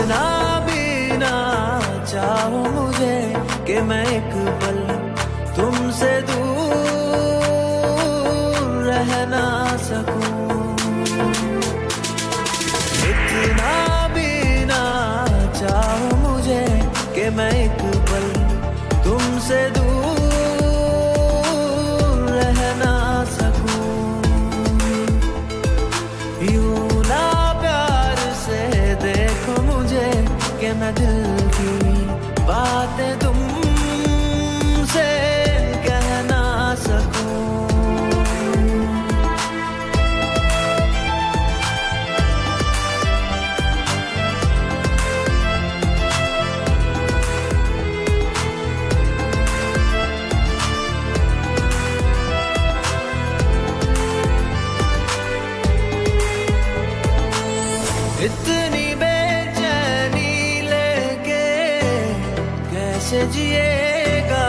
इतना भी ना चाहो मुझे कि मैं एक पल तुमसे दूर रह ना सकूं। इतना भी ना चाहो मुझे कि मैं एक पल तुमसे दूर रह ना सकूं। यूं ना प्यार से देखो मुझे कि मैं दिल की बातें तुमसे कह ना सकूं। इतनी बेचैनी लेके कैसे जिएगा